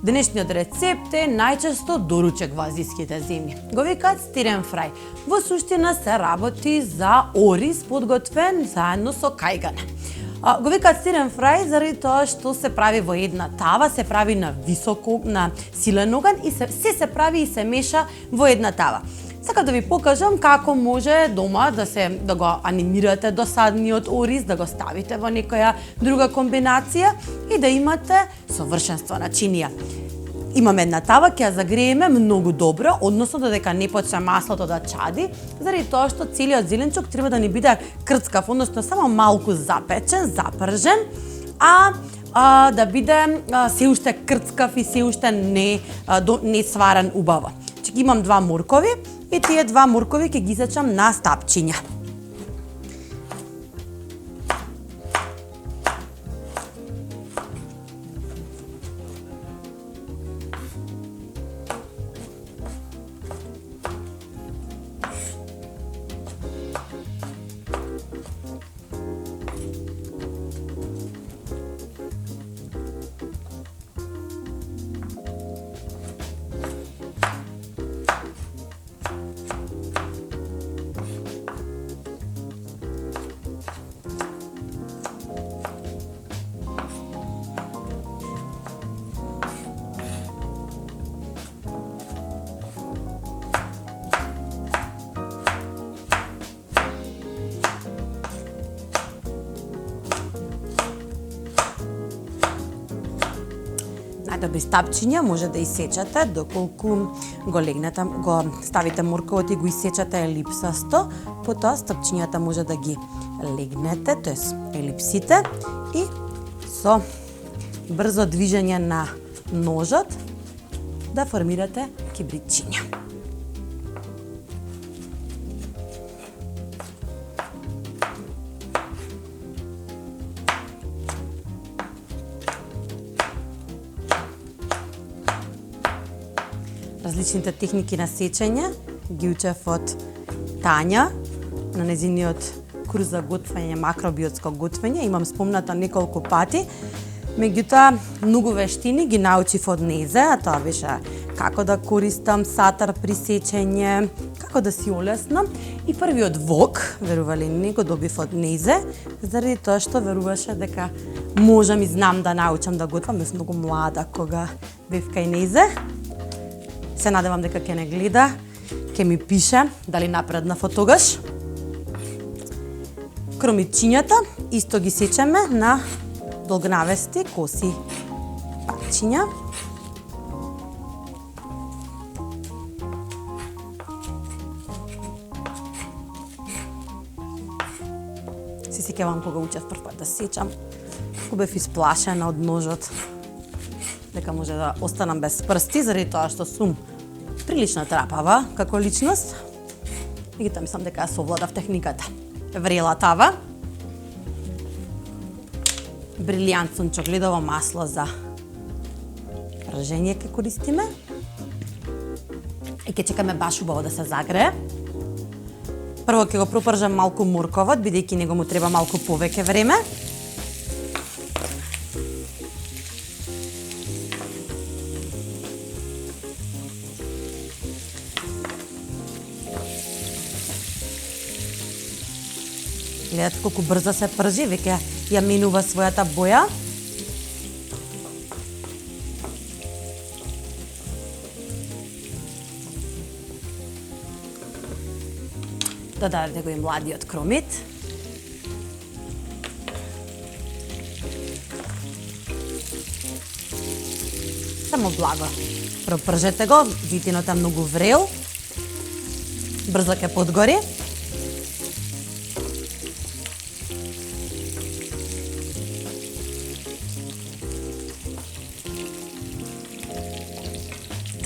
Денешниот рецепт е најчесто доручек во азиските земји. Го викаат стирен фрај. Во суштина се работи за ориз подготвен заедно со кајгане. Го викаат стирен фрај заради тоа што се прави во една тава, се прави на високо, на силен оган и се прави и се меша во една тава. Сакам да ви покажам како може дома да го анимирате досадниот ориз, да го ставите во некоја друга комбинација и да имате совршенство на чинија. Имаме една тава, ќе ја загрееме многу добро, односно додека не почне маслото да чади, заради тоа што целиот зеленчук треба да ни биде крцкав, односно само малку запечен, запржен, да биде се уште крцкав и се уште не сварен убаво. Имам 2 моркови и тие 2 моркови ќе ги сечам на стапчиња. Најдобри стапчиња може да исечете доколку го ставите морковот и го исечете елипсасто, потоа стапчињата може да ги легнете, тоест елипсите, и со брзо движење на ножот да формирате кибричиња. Различните техники на сечење ги учев од Тања на незиниот курс за готвење, макробиотско готвење. Имам спомната неколку пати. Меѓутоа, многу вештини ги научив од незе, а тоа беше како да користам сатар при сечење, како да си олеснам. И првиот вок, верували не, го добив од незе, заради тоа што веруваше дека можам и знам да научам да готвам. Јас многу млада кога бев кај незе. Се надевам дека ќе не гледа, ќе ми пише дали напреднав од тогаш. Кромичињата исто ги сечеме на долгнавести коси парчиња. Се сеќавам кога учев прв пат да сечам, кога бев исплашена од ножот, дека може да останам без прсти, заради тоа што сум прилично трапава како личност. Меѓутоа мислам дека ја совладав техниката. Врела тава. Брилијант сончогледово масло за пржење ќе користиме. И ќе чекаме баш убаво да се загрее. Прво ќе го пропржам малку морковот, бидејќи него му треба малку повеќе време. Гледате колку брзо се пржи, веќе ја менува својата боја. Додадете го и младиот кромит. Само благо пропржете го, витинот е многу врел. Брзо ќе подгори.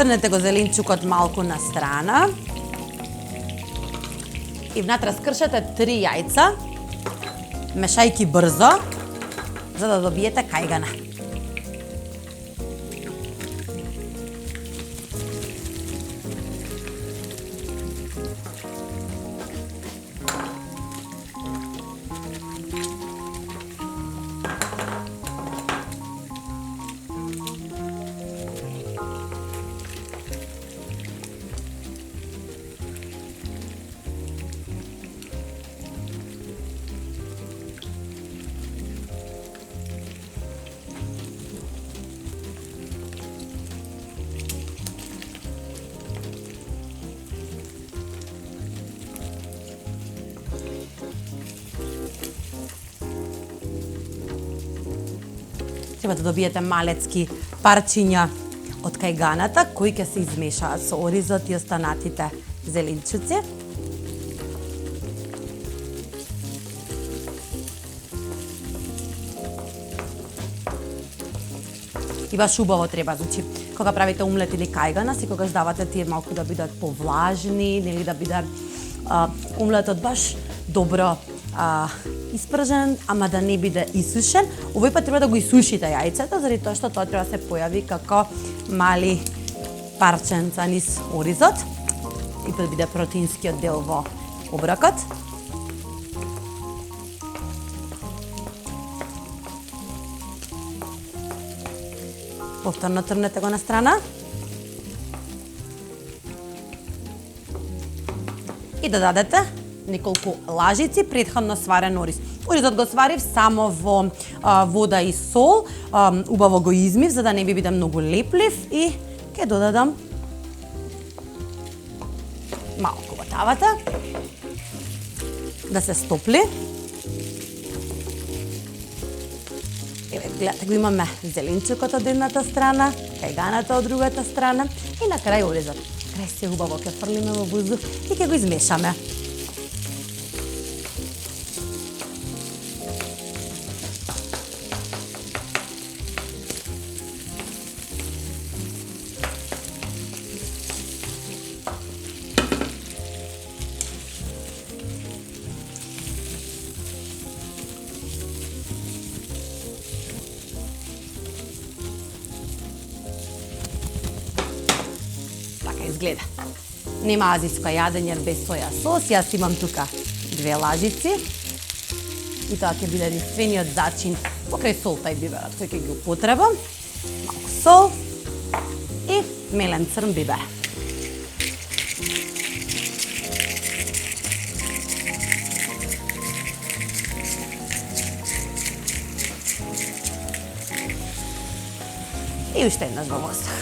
Трнете го зеленчукот малку на страна. И внатре скршете 3 јајца, мешајки брзо, за да добиете кајгана. треба да добиете малецки парчиња од кајганата, кои ќе се измешаат со оризот и останатите зеленчуци. И баш убаво треба, значи, кога правите омлет или кајгана, секогаш давате тие малку да бидат повлажни, нели да биде омлетот баш добро испржен, ама да не биде исушен. Овој пат треба да го исушите јајцето, заради тоа што тоа треба да се појави како мали парченца низ оризот и да биде протеинскиот дел во оброкот. Повторно трнете го на страна. И да дадете неколку лажици претходно сварен ориз. Оризот го сварив само во вода и сол, убаво го измив за да не би биде многу леплив и ќе додадам малку во тавата да се стопли. Еве, гледате го, имаме зеленчукот од едната страна, кајганата од другата страна и на крај оризот. Крај се убаво ќе фрлиме во воздух и ќе го измешаме. Изгледа. Нема азиско јадење без соја сос. Јас имам тука 2 лажици. И тоа ќе биде единствениот зачин покрај солта и биверот кој ќе ги употребам. Малку сол и мелен црн бибер. И уште еднаш во воздух.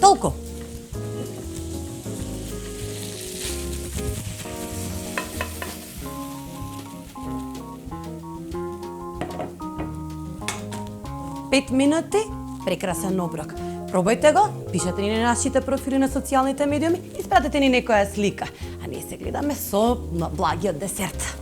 Толку. Пет минути, прекрасен оброк. Пробајте го, пишете ни на нашите профили на социјалните медиуми и спратете ни некоја слика. А ние се гледаме со благиот десерт.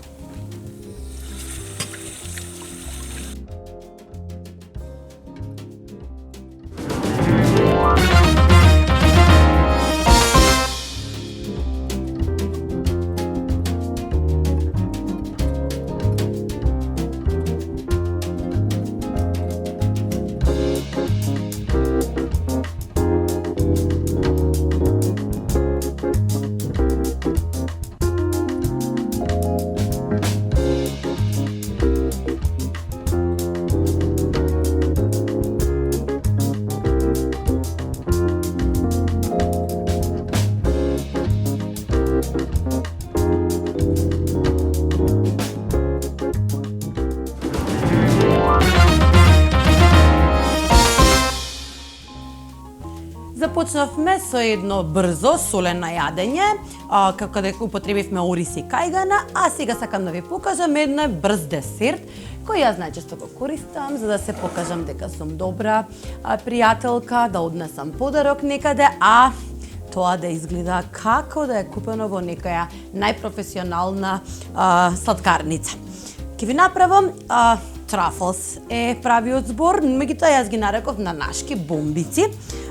Започнавме со едно брзо солено јадење, каде употребивме ориз и кајгана, а сега сакам да ви покажам еден брз десерт, кој јас најчесто го користам за да се покажам дека сум добра пријателка, да однесам подарок некаде, а тоа да изгледа како да е купено во некоја најпрофесионална сладкарница. Ќе ви направам трафлс е правиот збор, меѓутоа јас ги нареков на нашки бомбици.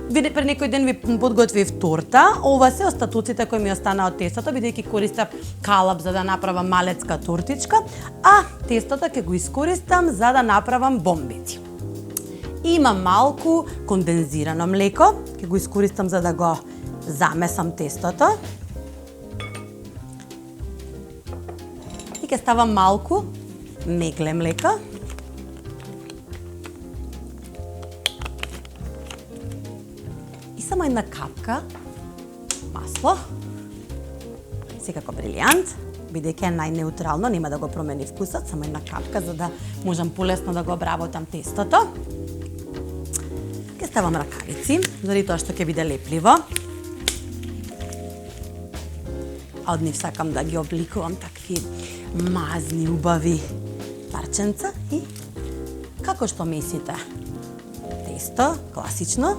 Пред некој ден ви подготвив торта. Ова се остатоците кои ми останаа од тестото, бидејќи користев калап за да направам малецка тортичка, а тестото ќе го искористам за да направам бомбици. Имам малку кондензирано млеко, ќе го искористам за да го замесам тестото. И ќе ставам малку мегле млеко. Само една капка масло, секако брилијант, бидејќи е најнеутрално, нема да го промени вкусот, само една капка за да можам полесно да го обработам тестото. Ќе ставам ракавици, заради тоа што ќе биде лепливо. а од нив сакам да ги обликувам такви мазни, убави парченца и како што месите тесто, класично,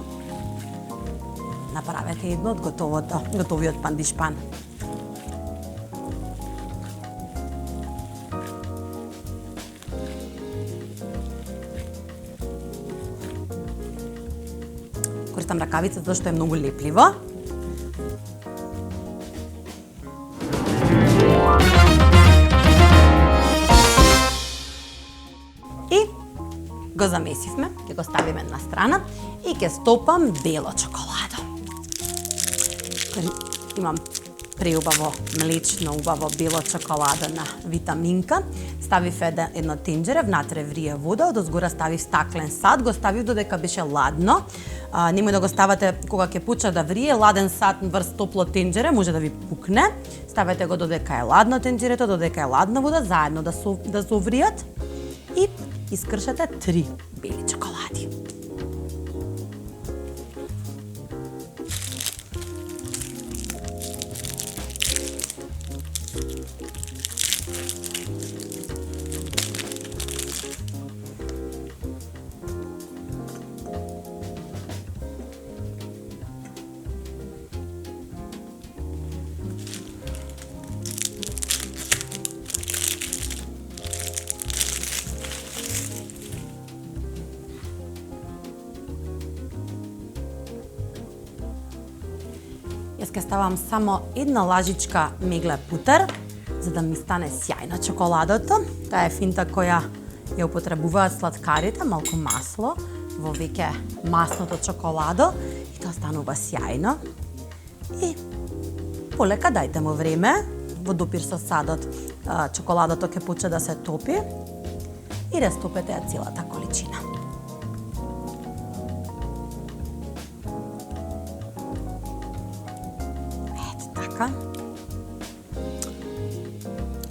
направете едно од готовиот пандишпан. Користам ракавица затоа што е многу лепливо. И го замесивме, ќе го ставиме на страна и ќе стопам бело чоколадо. Имам преубаво млечно, убаво бело чоколадо на витаминка. Ставив едно тенџере, внатре врие вода, одозгора ставив стаклен сад, го ставив додека беше ладно. Немој да го ставате кога ќе почне да врие, ладен сад врз топло тенџере може да ви пукне. Ставете го додека е ладно тенџерето, додека е ладна вода, заедно да се увријат и искршете 3 бели чоколади. Јас ќе ставам само една лажичка мегле путер, за да ми стане сјајно чоколадото. Таа е финта која ја употребуваат сладкарите, малку масло во веќе масното чоколадо и тоа станува сјајно. И полека дајте му време, во допир со садот чоколадото ќе почне да се топи и растопете ја целата количина.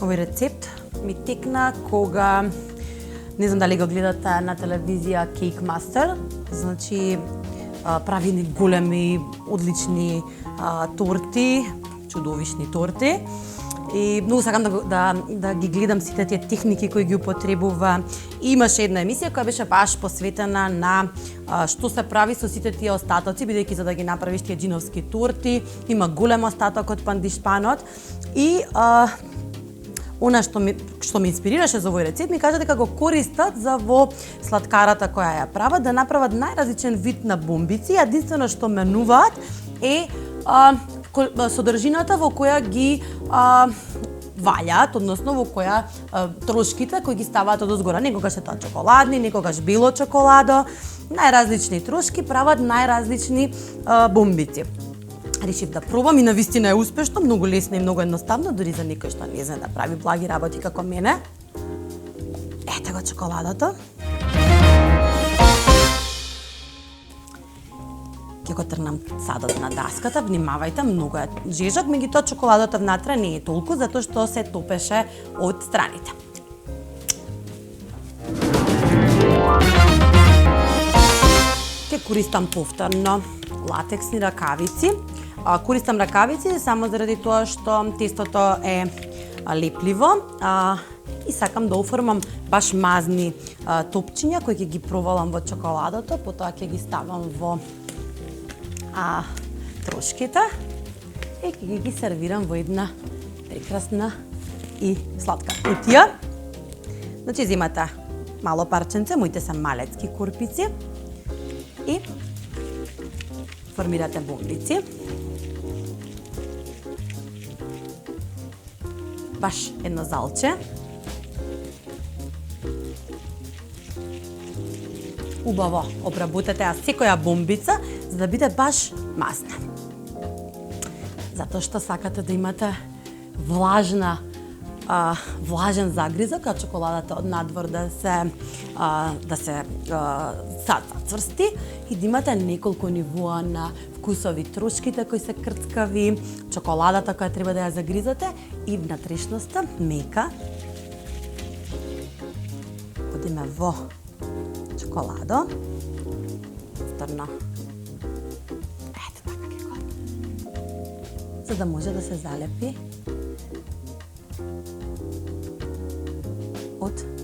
Овој рецепт ми текна кога, не знам дали го гледате на телевизија, Cake Master, значи прави ни големи, одлични торти, чудовишни торти. И многу сакам да ги гледам сите тие техники кои ги употребува. И имаше една емисија која беше баш посветена на што се прави со сите тие остатоци, бидејќи за да ги направиш тие џиновски торти, има голем остаток од пандишпанот. И она што ме инспирираше за овој рецепт, ми кажа дека го користат за во сладкарата која ја прават, да направат најразличен вид на бомбици. Единствено што менуваат е содржината во која ги валјаат, односно во која трошките кои ги ставаат одозгора. Некогаш е тоа чоколадни, некогаш бело чоколадо. Најразлични трошки прават најразлични бомбици. Решив да пробам и навистина е успешно, многу лесно и многу едноставно, дури за некој што не знае да прави благи работи како мене. Ете го чоколадото. Ќе го трнам садот на даската, внимавајте, многу е жежок, меѓутоа чоколадото внатре не е толку, затоа што се топеше од страните. Ќе користам повторно латексни ракавици. Користам ракавици само заради тоа што тестото е лепливо и сакам да оформам баш мазни топчиња кои ќе ги провалам во чоколадото, потоа ќе ги ставам во трошките и ќе ги сервирам во една прекрасна и сладка кутија. Значи, земате мало парченце, моите се малецки курпици и формирате бомбици. Баш едно залче. Убаво обработете ја секоја бомбица, за да биде баш мазна. Затоа што сакате да имате влажен загризок, а чоколадата од надвор да се зацврсти и да имате неколку нивоа на вкусови, трошките кои се крцкави, чоколадата која треба да ја загризате и внатрешноста мека. Одиме во чоколадо. Повторно. Ето така ќе го. За да може да се залепи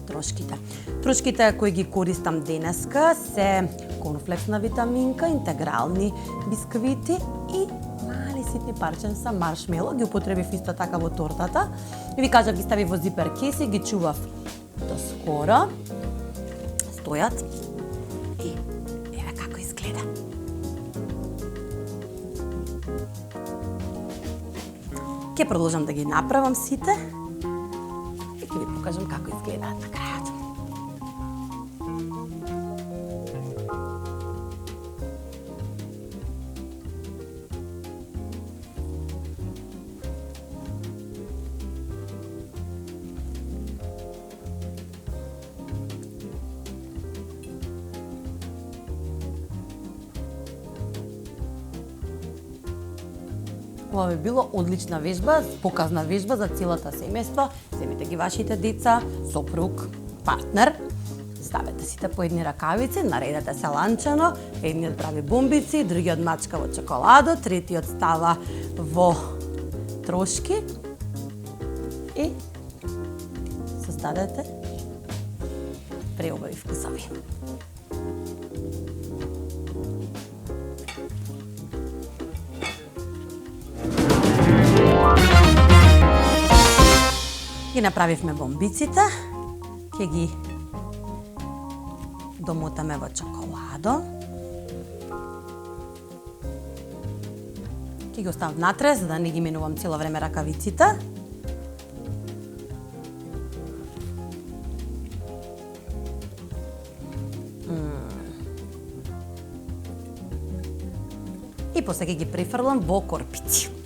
трошките. Трошките кои ги користам денеска се корнфлексна витаминка, интегрални бисквити и мали ситни парченца маршмело. Ги употребив исто така во тортата. И ви кажав, ги ставив во зипер кеси, ги чував до скоро. Стојат. И еве како изгледа. Ќе продолжам да ги направам сите и ќе ви покажам како изгледаат на крајот. Ова би било одлична вежба, показна вежба за целата семејство. Земете ги вашите деца, сопруг, партнер. Ставете сите по едни ракавици, наредете се ланчено. Едниот прави бомбици, другиот мачка во чоколадо, третиот става во трошки и создадете преубави вкусови. Ги направивме бомбиците, ќе ги домотаме во чоколадо. Ќе ги оставам внатре, за да не ги менувам цело време ракавиците. И после ќе ги префрлам во корпици.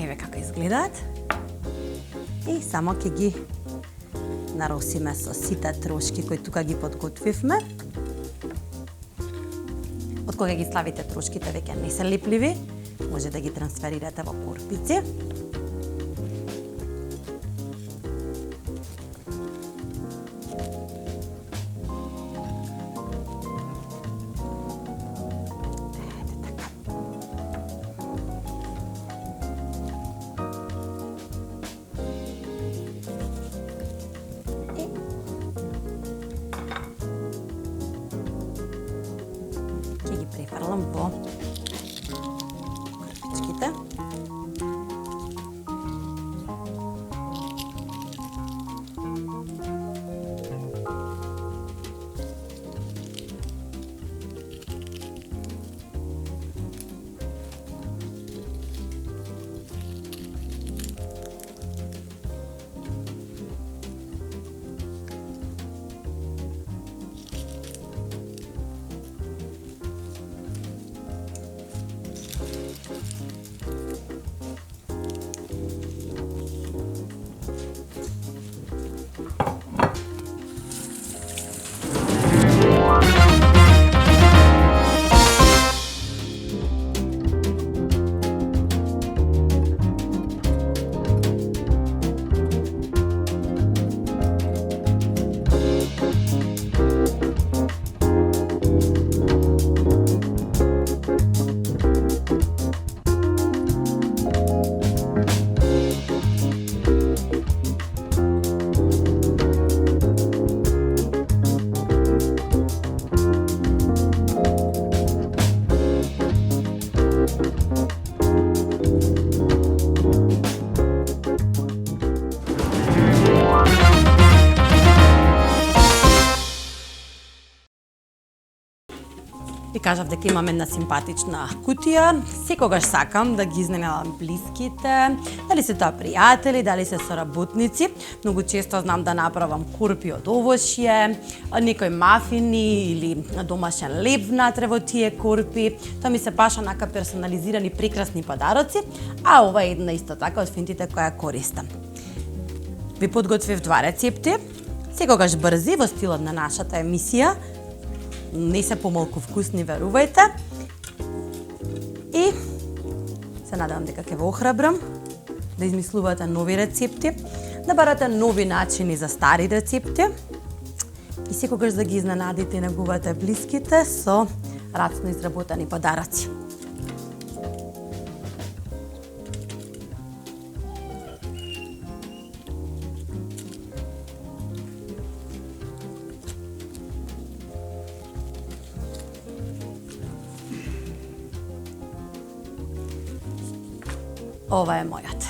Еве како изгледаат. И само ќе ги наросиме со сите трошки кои тука ги подготвивме. Од кога ги славите трошките веќе не се лепливи, може да ги трансферирате во корпици. Ќе ги префрлам во корпичките. кажав дека имам една симпатична кутија. Секогаш сакам да ги изненадам блиските, дали се тоа пријатели, дали се соработници. Многу често знам да направам курпи од овошје, некои мафини или домашен леп внатре во тие курпи. Тоа ми се паша нака персонализирани прекрасни подароци, а ова е една исто така од финтите која користам. Ви подготвив 2 рецепти, секогаш брзи во стилот на нашата емисија. Не се помалку вкусни, верувајте. И се надевам дека ќе ве охрабрам да измислувате нови рецепти, да барате нови начини за стари рецепти и секогаш да ги изненадите и неговите блиските со рацно изработени подароци. Ова е мојот.